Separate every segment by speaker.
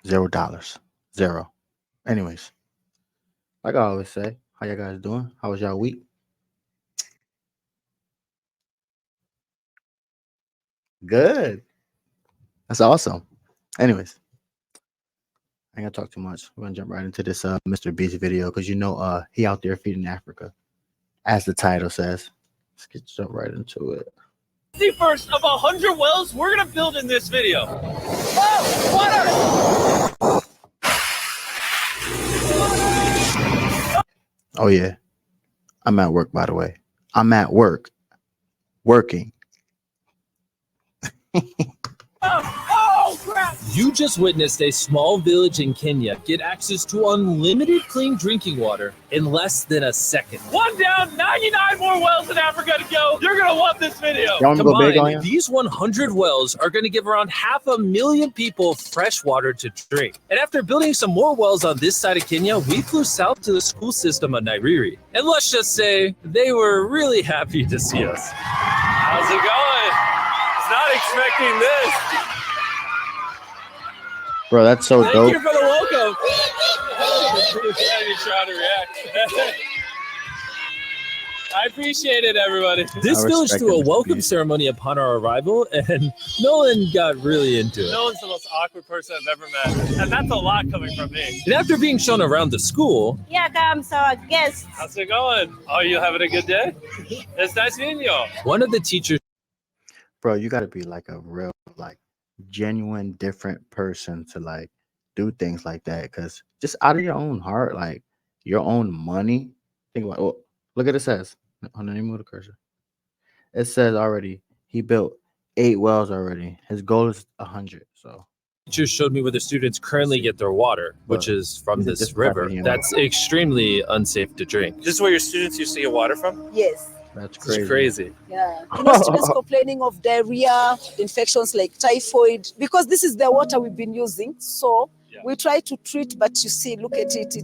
Speaker 1: $0. Zero. Anyways, like I always say, how y'all guys doing? How was y'all week? Good. That's awesome. Anyways, I ain't gonna talk too much. We're gonna jump right into this Mr. Beast video because he out there feeding Africa, as the title says. Jump right into it.
Speaker 2: The first of 100 wells we're gonna build in this video. Oh, water!
Speaker 1: Oh yeah, I'm at work, by the way. I'm at work, working.
Speaker 2: Oh, crap!
Speaker 3: You just witnessed a small village in Kenya get access to unlimited clean drinking water in less than a second.
Speaker 2: One down, 99 more wells in Africa to go. You're gonna love this video.
Speaker 1: Y'all wanna go big on
Speaker 3: Combined,
Speaker 1: you?
Speaker 3: these 100 wells are going to give around 500,000 people fresh water to drink. And after building some more wells on this side of Kenya, we flew south to the school system of Nairiri. And let's just say they were really happy to see us.
Speaker 2: How's it going? Not expecting this.
Speaker 1: Bro, that's so
Speaker 2: Thank
Speaker 1: dope.
Speaker 2: you for the welcome. You're trying to react. I appreciate it, everybody.
Speaker 3: This
Speaker 1: I
Speaker 3: village
Speaker 1: respect
Speaker 3: threw
Speaker 1: it,
Speaker 3: a
Speaker 1: Mr.
Speaker 3: welcome
Speaker 1: Beast.
Speaker 3: ceremony upon our arrival, and Nolan got really into it.
Speaker 2: No one's the most awkward person I've ever met, and that's a lot coming from me.
Speaker 3: And after being shown around the school,
Speaker 4: Here comes our guest.
Speaker 2: How's it going? Oh, you having a good day? It's nice meeting you.
Speaker 3: one of the teachers
Speaker 1: Bro, you gotta be like a real, like, genuine, different person to like do things like that. Because just out of your own heart, like your own money. Think about. Oh, look at it says. On the name of the cursor, it says already he built 8 wells already. His goal is 100. So
Speaker 3: teachers showed me where the students currently get their water, which
Speaker 1: But
Speaker 3: is from
Speaker 1: is it
Speaker 3: this
Speaker 1: just
Speaker 3: river
Speaker 1: property,
Speaker 3: that's extremely unsafe to drink.
Speaker 2: This is where your students used to get water from?
Speaker 5: Yes.
Speaker 1: that's
Speaker 3: This
Speaker 1: crazy.
Speaker 3: is crazy.
Speaker 5: Yeah. Students complaining of diarrhea, infections like typhoid, because this is the water we've been using. So we try to treat, but you see, look at it,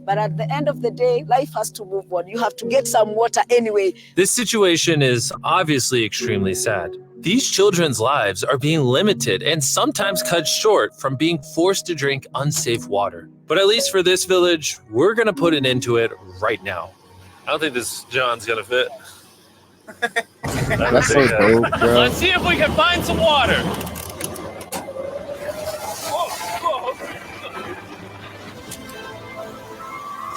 Speaker 5: but at the end of the day, life has to move on. You have to get some water anyway.
Speaker 3: This situation is obviously extremely sad. These children's lives are being limited and sometimes cut short from being forced to drink unsafe water. But at least for this village, we're going to put an end to it right now.
Speaker 2: I don't think this John's gonna fit.
Speaker 1: That's so dope, bro.
Speaker 2: Let's see if we can find some water.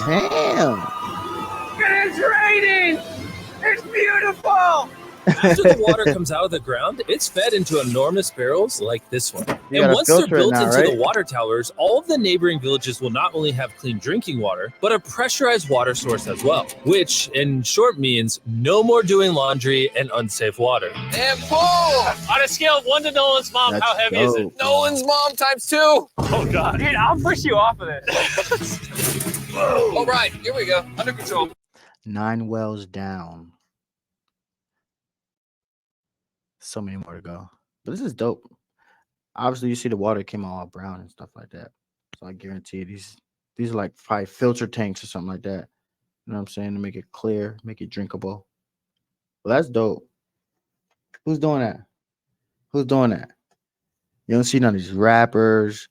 Speaker 1: Damn.
Speaker 2: It's raining! It's beautiful!
Speaker 3: After the water comes out of the ground, it's fed into enormous barrels like this one.
Speaker 1: You
Speaker 3: And
Speaker 1: gotta
Speaker 3: once they're
Speaker 1: filter it
Speaker 3: built
Speaker 1: now,
Speaker 3: into
Speaker 1: right?
Speaker 3: the water towers, all of the neighboring villages will not only have clean drinking water, but a pressurized water source as well, which in short means no more doing laundry and unsafe water.
Speaker 2: And pull! On a scale of 1 to Nolan's mom,
Speaker 1: That's
Speaker 2: how heavy is it?
Speaker 1: dope.
Speaker 2: Nolan's mom times 2! Oh, God. Dude, I'll push you off of it. All right, here we go. Under control.
Speaker 1: 9 wells down. So many more to go. But this is dope. Obviously, you see the water came all brown and stuff like that. So I guarantee these are like 5 filter tanks or something like that. You know what I'm saying? To make it clear, make it drinkable. Well, that's dope. Who's doing that? Who's doing that? You don't see none of these rappers,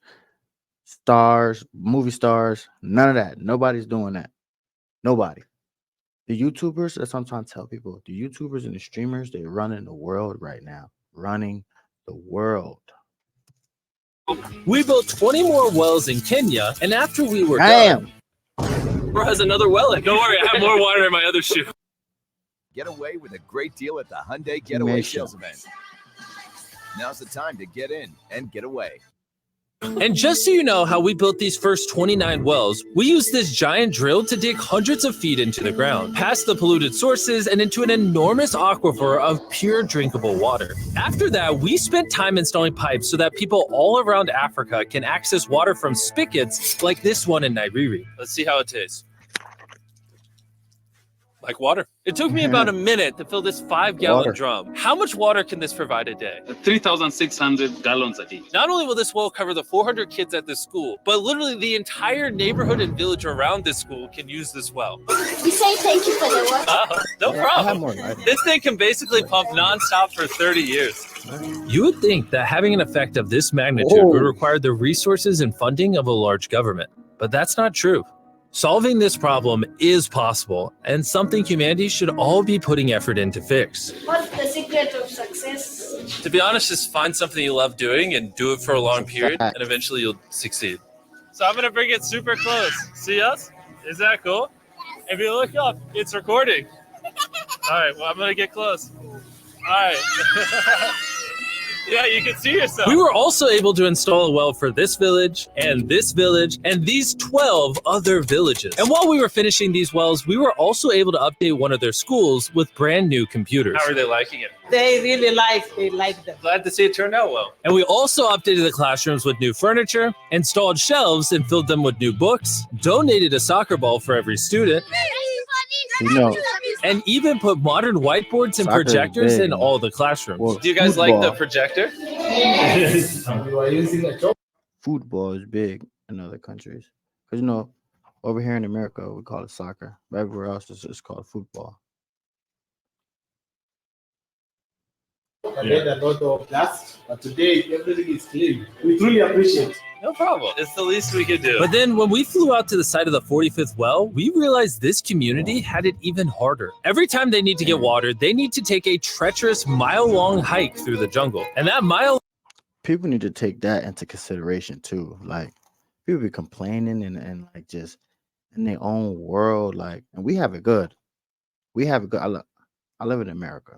Speaker 1: stars, movie stars, none of that. Nobody's doing that. Nobody. The YouTubers, that's what I'm trying to tell people. The YouTubers and the streamers, they're running the world right now. Running the world.
Speaker 3: We built 20 more wells in Kenya, and after we were
Speaker 1: Damn.
Speaker 3: done, bro has another well in.
Speaker 2: Don't worry, I have more water in my other shoe.
Speaker 6: Get away with a great deal at the Hyundai Getaway
Speaker 1: Nation.
Speaker 6: Sales Event. Now's the time to get in and get away.
Speaker 3: And just so you know how we built these first 29 wells, we used this giant drill to dig hundreds of feet into the ground, past the polluted sources and into an enormous aquifer of pure drinkable water. After that, we spent time installing pipes so that people all around Africa can access water from spigots like this one in Nairiri.
Speaker 2: Let's see how it tastes.
Speaker 3: Like water. It took me about a minute to fill this 5-gallon
Speaker 1: Water.
Speaker 3: drum. How much water can this provide a day?
Speaker 4: 3,600 gallons a day.
Speaker 3: Not only will this well cover the 400 kids at this school, but literally the entire neighborhood and village around this school can use this well.
Speaker 7: We say thank you for the water.
Speaker 3: No
Speaker 1: I have
Speaker 3: problem.
Speaker 1: more life.
Speaker 3: This thing can basically pump nonstop for 30 years. You would think that having an effect of this magnitude would require the resources and funding of a large government, but that's not true. Solving this problem is possible and something humanity should all be putting effort in to fix.
Speaker 7: What's the secret of success?
Speaker 3: To be honest, just find something you love doing and do it for a long period, and eventually you'll succeed. So I'm gonna bring it super close. See us? Is that cool? If you look up, it's recording. All right, well, I'm gonna get close. All right. Yeah, you can see yourself. We were also able to install a well for this village, and these 12 other villages. And while we were finishing these wells, we were also able to update one of their schools with brand new computers. How are they liking it?
Speaker 8: They like them.
Speaker 3: Glad to see it turned out well. And we also updated the classrooms with new furniture, installed shelves and filled them with new books, donated a soccer ball for every student,
Speaker 1: You know,
Speaker 3: and even put modern whiteboards and
Speaker 1: Soccer is
Speaker 3: projectors
Speaker 1: big,
Speaker 3: in
Speaker 1: man.
Speaker 3: all the classrooms.
Speaker 1: Well,
Speaker 3: Do you guys like the
Speaker 1: football.
Speaker 3: projector?
Speaker 1: Football is big in other countries. Because, you know, over here in America, we call it soccer. But everywhere else, it's just called football.
Speaker 9: I made a lot of dust, but today everything is clean. We truly appreciate it.
Speaker 3: No problem. It's the least we could do. But then when we flew out to the site of the 45th well, we realized this community had it even harder. Every time they need to get water, they need to take a treacherous mile-long hike through the jungle. And that mile...
Speaker 1: People need to take that into consideration, too. Like, people be complaining and like, just in their own world. Like, and we have it good. We have it good. I live in America.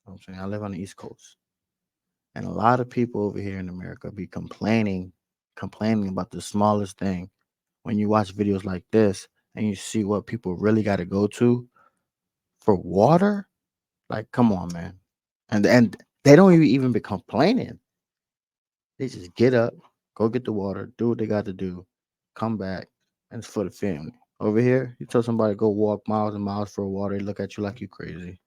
Speaker 1: You know what I'm saying? I live on the East Coast. And a lot of people over here in America be complaining about the smallest thing. When you watch videos like this and you see what people really got to go to for water, like, come on, man. And they don't even be complaining. They just get up, go get the water, do what they got to do, come back, and it's for the family. Over here, you tell somebody to go walk miles and miles for water, they look at you like you crazy.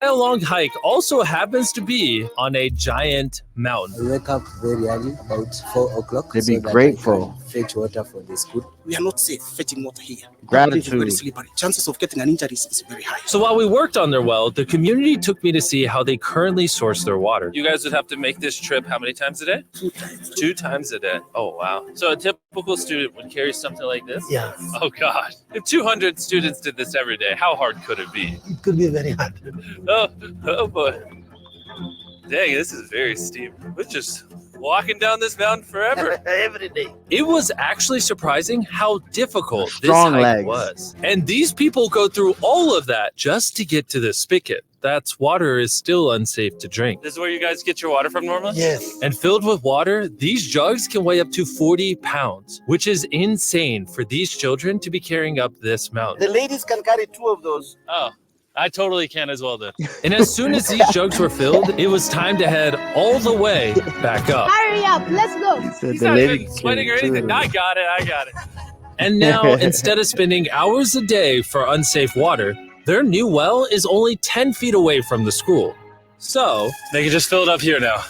Speaker 3: Mile-long hike also happens to be on a giant mountain.
Speaker 10: We wake up very early, about 4 o'clock.
Speaker 1: They be
Speaker 10: that I
Speaker 1: grateful.
Speaker 10: can fetch water for the school.
Speaker 9: We are not safe fetching water here.
Speaker 1: Gratitude.
Speaker 9: It's very slippery. Chances of getting an injury is very high.
Speaker 3: So while we worked on their well, the community took me to see how they currently source their water. You guys would have to make this trip how many times a day?
Speaker 9: 2 times.
Speaker 3: 2 times a day. Oh, wow. So a typical student would carry something like this?
Speaker 9: Yeah,
Speaker 3: Oh, God. If 200 students did this every day, how hard could it be?
Speaker 9: it could be very hard.
Speaker 3: Oh boy. Dang, this is very steep. We're just walking down this mountain forever.
Speaker 9: Every day.
Speaker 3: It was actually surprising how difficult
Speaker 1: Strong
Speaker 3: this hike
Speaker 1: legs.
Speaker 3: was. And these people go through all of that just to get to this spigot. That's water is still unsafe to drink. This is where you guys get your water from normally?
Speaker 9: Yes.
Speaker 3: And filled with water, these jugs can weigh up to 40 pounds, which is insane for these children to be carrying up this mountain.
Speaker 9: The ladies can carry 2 of those.
Speaker 3: Oh, I totally can as well then. And as soon as these jugs were filled, it was time to head all the way back up.
Speaker 7: Hurry up, let's go.
Speaker 1: He said
Speaker 3: He's
Speaker 1: the
Speaker 3: not
Speaker 1: lady
Speaker 3: even sweating or
Speaker 1: can
Speaker 3: anything.
Speaker 1: too.
Speaker 3: I got it. And now, instead of spending hours a day for unsafe water, their new well is only 10 feet away from the school. So they can just fill it up here now.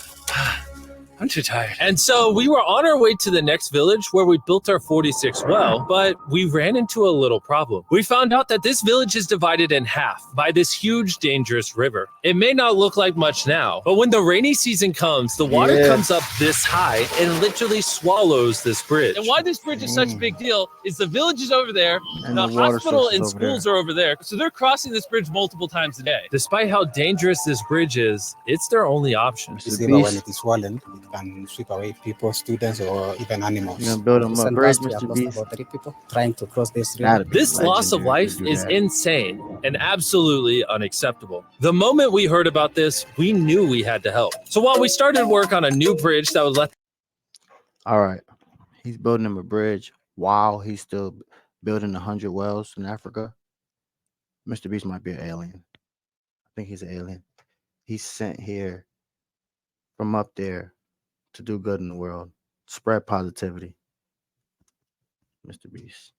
Speaker 3: I'm too tired. And so we were on our way to the next village where we built our 46th well, but we ran into a little problem. We found out that this village is divided in half by this huge, dangerous river. It may not look like much now, but when the rainy season comes, the water
Speaker 1: Yeah.
Speaker 3: comes up this high and literally swallows this bridge. And why this bridge is such a big deal is the village is over there,
Speaker 1: And
Speaker 3: the
Speaker 1: the water
Speaker 3: hospital
Speaker 1: source is
Speaker 3: and
Speaker 1: over there.
Speaker 3: schools are over there, so they're crossing this bridge multiple times a day. Despite how dangerous this bridge is, it's their only option.
Speaker 10: This
Speaker 1: The
Speaker 10: river, when
Speaker 1: beast.
Speaker 10: it is swollen, it can sweep away people, students, or even animals.
Speaker 1: You gonna build them up
Speaker 10: Recent
Speaker 1: bridge,
Speaker 10: past, we have
Speaker 1: Mr.
Speaker 10: lost
Speaker 1: Beast?
Speaker 10: about 3 people trying to cross this river.
Speaker 1: Gotta be
Speaker 3: This loss of
Speaker 1: legendary
Speaker 3: life
Speaker 1: to do
Speaker 3: is
Speaker 1: that.
Speaker 3: insane and absolutely unacceptable. The moment we heard about this, we knew we had to help. So while we started work on a new bridge that would let
Speaker 1: All right. He's building him a bridge while he's still building 100 wells in Africa. Mr. Beast might be an alien. I think he's an alien. He's sent here from up there to do good in the world, spread positivity. Mr. Beast.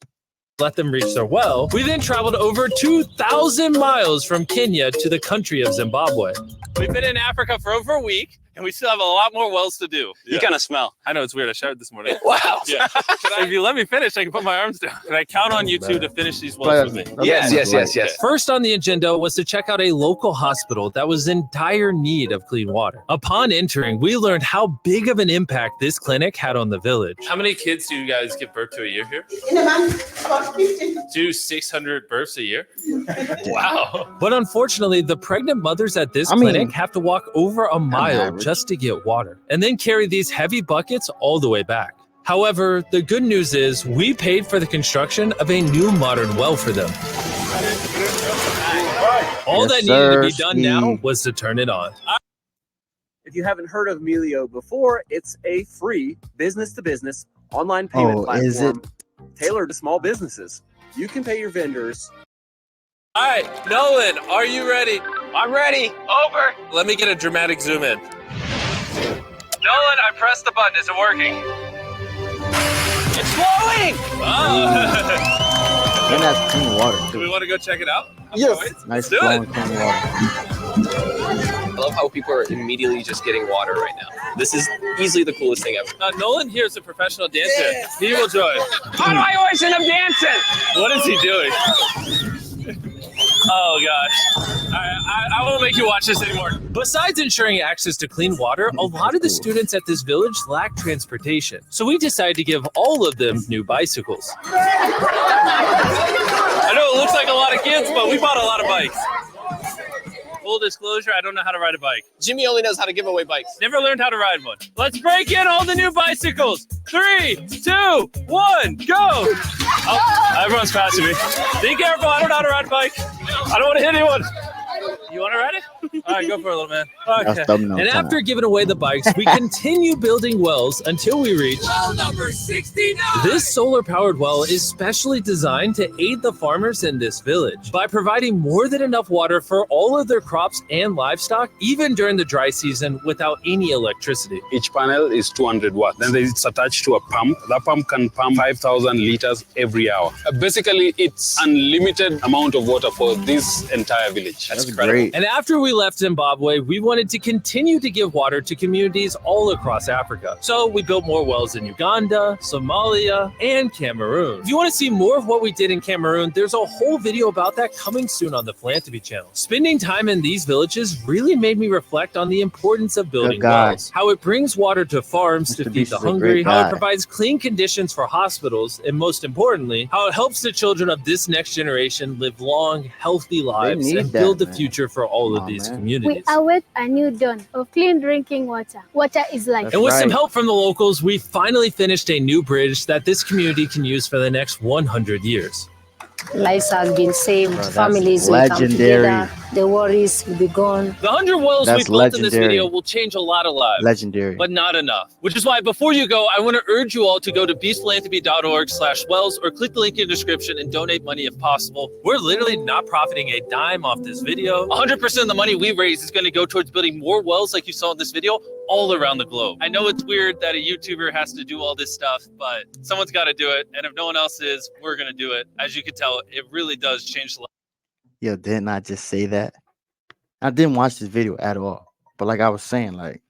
Speaker 3: let them reach their well, we then traveled over 2,000 miles from Kenya to the country of Zimbabwe. We've been in Africa for over a week, and we still have a lot more wells to do. You kind of smell. I know, it's weird. I showered this morning. Wow. Yeah. If you let me finish, I can put my arms down. Can I count on you two to finish these wells with me?
Speaker 2: Yes.
Speaker 3: First on the agenda was to check out a local hospital that was in dire need of clean water. Upon entering, we learned how big of an impact this clinic had on the village. How many kids do you guys give birth to a year here?
Speaker 8: In a month, about 50.
Speaker 3: Do 600 births a year? Wow. But unfortunately, the pregnant mothers at this clinic have to walk over a mile just to get water, and then carry these heavy buckets all the way back. However, the good news is we paid for the construction of a new modern well for them. All that needed to be done now was to turn it on.
Speaker 11: If you haven't heard of Melio before, it's a free business-to-business online payment platform tailored to small businesses. You can pay your vendors.
Speaker 3: All right, Nolan, are you ready?
Speaker 2: I'm ready. Over.
Speaker 3: Let me get a dramatic zoom in. Nolan, I pressed the button. Is it working?
Speaker 2: It's flowing.
Speaker 1: And that's clean water
Speaker 3: Do
Speaker 1: too.
Speaker 3: we want to go check it out?
Speaker 11: Yes.
Speaker 1: Nice
Speaker 3: do
Speaker 1: flowing
Speaker 3: it.
Speaker 1: clean water.
Speaker 2: I love how people are immediately just getting water right now. This is easily the coolest thing ever.
Speaker 3: Nolan here is a professional dancer. He will join.
Speaker 2: How do I always end up dancing?
Speaker 3: What is he doing? Oh gosh. I won't make you watch this anymore. Besides ensuring access to clean water, a lot of the students at this village lack transportation. So we decided to give all of them new bicycles. I know it looks like a lot of kids, but we bought a lot of bikes. Full disclosure, I don't know how to ride a bike.
Speaker 2: Jimmy only knows how to give away bikes.
Speaker 3: Never learned how to ride one. Let's break in all the new bicycles. 3, 2, 1, go. Oh, everyone's passing me. Be careful, I don't know how to ride a bike. I don't want to hit anyone. You want to ride it? All right, go for it, little man. Okay. And after giving away the bikes, we continue building wells until we reach well number 69. This solar-powered well is specially designed to aid the farmers in this village by providing more than enough water for all of their crops and livestock, even during the dry season, without any electricity.
Speaker 12: Each panel is 200 watts. Then it's attached to a pump. That pump can pump 5,000 liters every hour. Basically, it's unlimited amount of water for this entire village.
Speaker 1: That's great.
Speaker 3: And after we left Zimbabwe, we wanted to continue to give water to communities all across Africa. So we built more wells in Uganda, Somalia, and Cameroon. If you want to see more of what we did in Cameroon, there's a whole video about that coming soon on the Philanthropy channel. Spending time in these villages really made me reflect on the importance of building wells, how it brings water to farms to feed the hungry, how it provides clean conditions for hospitals, and most importantly, how it helps the children of this next generation live long, healthy lives and build the future for all of these communities.
Speaker 7: We await a new dawn of clean drinking water. Water is life.
Speaker 3: And with some help from the locals, we finally finished a new bridge that this community can use for the next 100 years.
Speaker 5: Lives have been saved.
Speaker 1: Bro,
Speaker 5: Families will come
Speaker 1: legendary.
Speaker 5: together. The worries will be gone.
Speaker 3: The 100 wells we
Speaker 1: That's
Speaker 3: built in this
Speaker 1: legendary.
Speaker 3: video will change a lot of lives.
Speaker 1: Legendary.
Speaker 3: But not enough. Which is why before you go, I want to urge you all to go to beastphilanthropy.org/wells or click the link in the description and donate money if possible. We're literally not profiting a dime off this video. 100% of the money we raise is going to go towards building more wells like you saw in this video all around the globe. I know it's weird that a YouTuber has to do all this stuff, but someone's got to do it. And if no one else is, we're going to do it. As you can tell, it really does change the life.
Speaker 1: Yo, didn't I just say that? I didn't watch this video at all. But like I was saying, like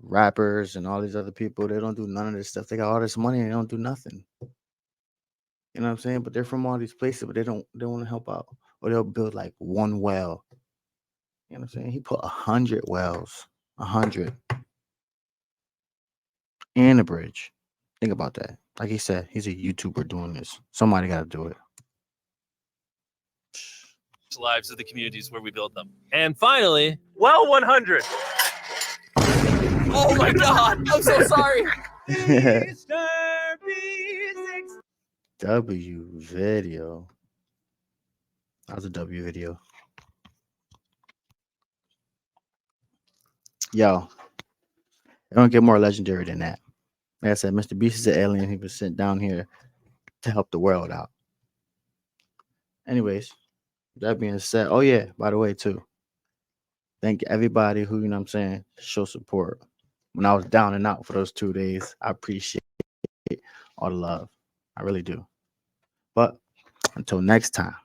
Speaker 1: rappers and all these other people, they don't do none of this stuff. They got all this money and they don't do nothing. You know what I'm saying? But they're from all these places, but they want to help out. Or they'll build like one well. You know what I'm saying? He put 100 wells. 100. And a bridge. Think about that. Like he said, he's a YouTuber doing this. Somebody got to do it.
Speaker 3: Lives of the communities where we build them. And finally, well 100.
Speaker 2: Oh my God. I'm so sorry.
Speaker 1: W video. That was a W video. Yo, it don't get more legendary than that. Like I said, Mr. Beast is an alien. He was sent down here to help the world out. Anyways, that being said, oh yeah, by the way, too, thank everybody who, you know what I'm saying, show support. When I was down and out for those 2 days, I appreciate all the love. I really do. But until next time.